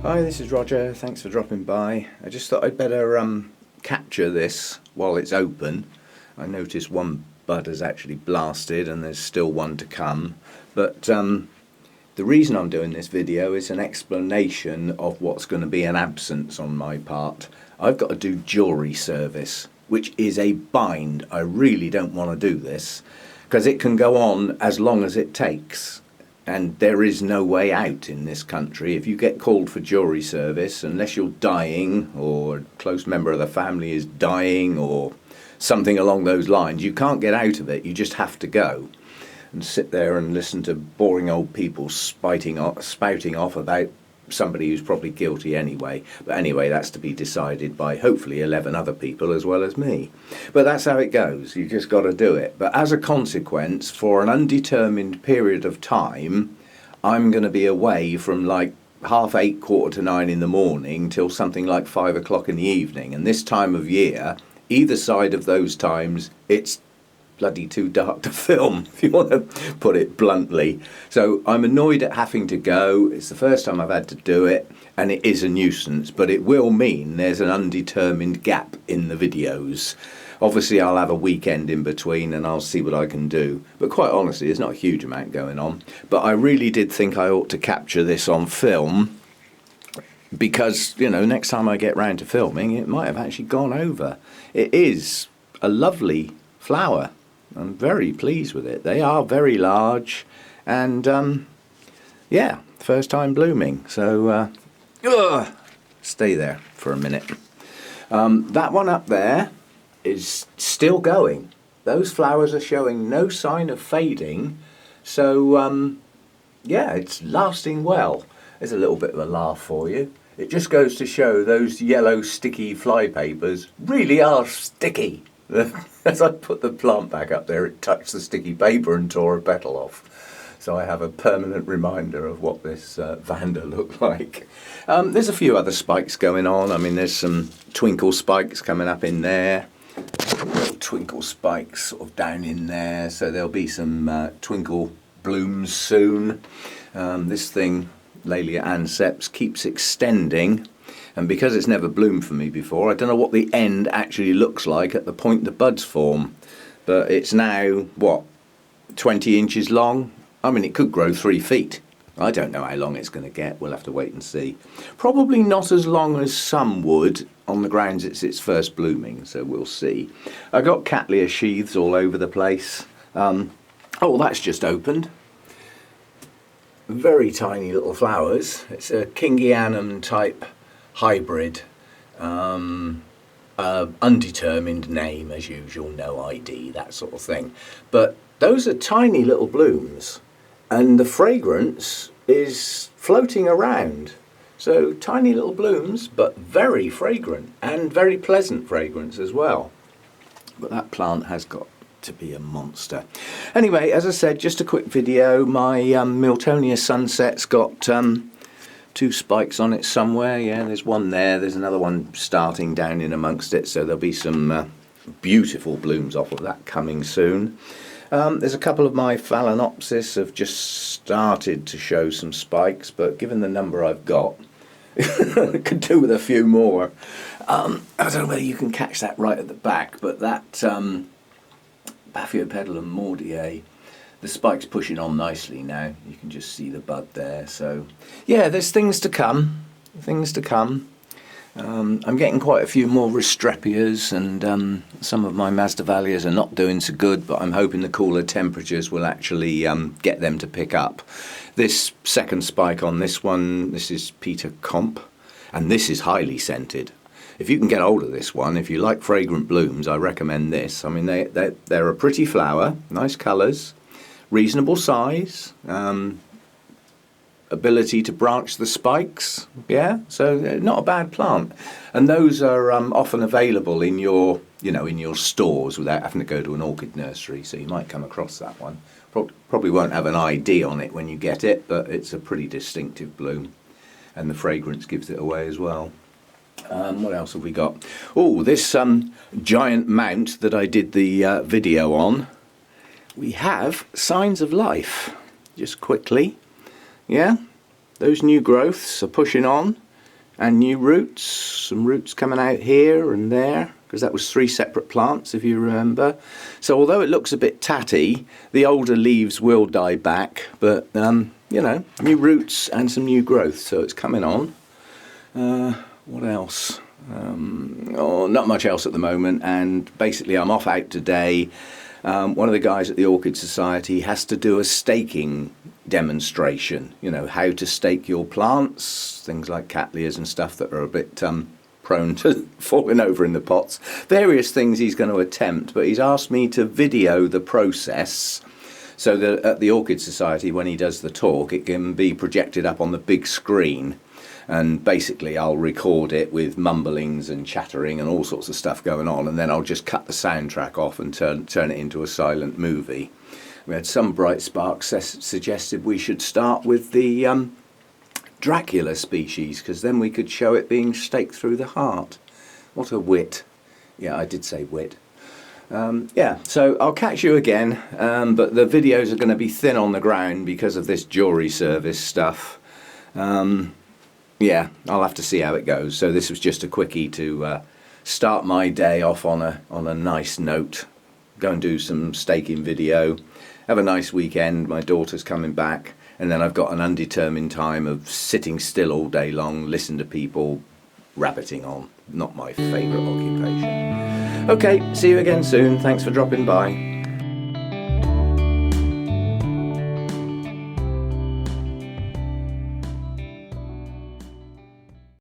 Hi, this is Roger. Thanks for dropping by. I just thought I'd better capture this while it's open. I noticed one bud has actually blasted and there's still one to come. But the reason I'm doing this video is an explanation of what's going to be an absence on my part. I've got to do jewellery service, which is a bind. I really don't want to do this because it can go on as long as it takes. And there is no way out in this country. If you get called for jewellery service, unless you're dying or a close member of the family is dying or something along those lines, you can't get out of it. You just have to go and sit there and listen to boring old people spouting off about somebody who's probably guilty anyway. But anyway, that's to be decided by hopefully 11 other people as well as me. But that's how it goes. You just got to do it. But as a consequence, for an undetermined period of time, I'm going to be away from like 8:30, 8:45 in the morning till something like 5 o'clock in the evening. And this time of year, either side of those times, it's bloody too dark to film, if you want to put it bluntly. So I'm annoyed at having to go. It's the first time I've had to do it, and it is a nuisance, but it will mean there's an undetermined gap in the videos. Obviously I'll have a weekend in between and I'll see what I can do, but quite honestly there's not a huge amount going on. But I really did think I ought to capture this on film, because, you know, next time I get round to filming it might have actually gone over. It is a lovely flower. I'm very pleased with it. They are very large and yeah, first time blooming. So stay there for a minute. That one up there is still going. Those flowers are showing no sign of fading. So yeah, it's lasting well. There's a little bit of a laugh for you. It just goes to show those yellow sticky flypapers really are sticky. As I put the plant back up there, it touched the sticky paper and tore a petal off. So I have a permanent reminder of what this Vanda looked like. There's a few other spikes going on. I mean, there's some twinkle spikes coming up in there. Little twinkle spikes sort of down in there. So there'll be some twinkle blooms soon. This thing, Laelia anceps, keeps extending. And because it's never bloomed for me before, I don't know what the end actually looks like at the point the buds form. But it's now, what, 20 inches long? I mean, it could grow 3 feet. I don't know how long it's going to get. We'll have to wait and see. Probably not as long as some would, on the grounds it's its first blooming, so we'll see. I got Cattleya sheaths all over the place. Oh, that's just opened. Very tiny little flowers. It's a Kingianum type hybrid, undetermined name as usual, no ID, that sort of thing. But those are tiny little blooms and the fragrance is floating around. So tiny little blooms, but very fragrant and very pleasant fragrance as well. But that plant has got to be a monster. Anyway, as I said, just a quick video. My Miltonia Sunset's got 2 spikes on it somewhere. Yeah, there's one there. There's another one starting down in amongst it. So there'll be some beautiful blooms off of that coming soon. There's a couple of my Phalaenopsis have just started to show some spikes, but given the number I've got, I could do with a few more. I don't know whether you can catch that right at the back, but that Baphiopedilum mordiae, the spike's pushing on nicely now. You can just see the bud there. So yeah, there's things to come. Things to come. I'm getting quite a few more Restrepias, and some of my Masdevallias are not doing so good, but I'm hoping the cooler temperatures will actually get them to pick up. This second spike on this one, this is Peter Comp, and this is highly scented. If you can get hold of this one, if you like fragrant blooms, I recommend this. I mean, they're a pretty flower, nice colours, reasonable size, ability to branch the spikes, yeah, so not a bad plant. And those are often available in your, you know, in your stores without having to go to an orchid nursery, so you might come across that one. Probably won't have an ID on it when you get it, but it's a pretty distinctive bloom, and the fragrance gives it away as well. What else have we got? Oh, this giant mount that I did the video on, we have signs of life, just quickly. Yeah, those new growths are pushing on. and new roots, some roots coming out here and there, because that was 3 separate plants, if you remember. So although it looks a bit tatty, the older leaves will die back, but you know, new roots and some new growth, so it's coming on. What else? Oh, not much else at the moment, and basically I'm off out today. One of the guys at the Orchid Society has to do a staking demonstration, you know, how to stake your plants, things like cattleyas and stuff that are a bit prone to falling over in the pots. Various things he's going to attempt, but he's asked me to video the process so that at the Orchid Society, when he does the talk, it can be projected up on the big screen. And basically I'll record it with mumblings and chattering and all sorts of stuff going on, and then I'll just cut the soundtrack off and turn it into a silent movie. We had some bright sparks suggested we should start with the Dracula species, because then we could show it being staked through the heart. What a wit. Yeah, I did say wit. Yeah, so I'll catch you again, but the videos are going to be thin on the ground because of this jewellery service stuff. Yeah, I'll have to see how it goes. So this was just a quickie to start my day off on a nice note. Go and do some staking video. Have a nice weekend. My daughter's coming back, and then I've got an undetermined time of sitting still all day long, listen to people rabbiting on. Not my favourite occupation. Okay, see you again soon. Thanks for dropping by.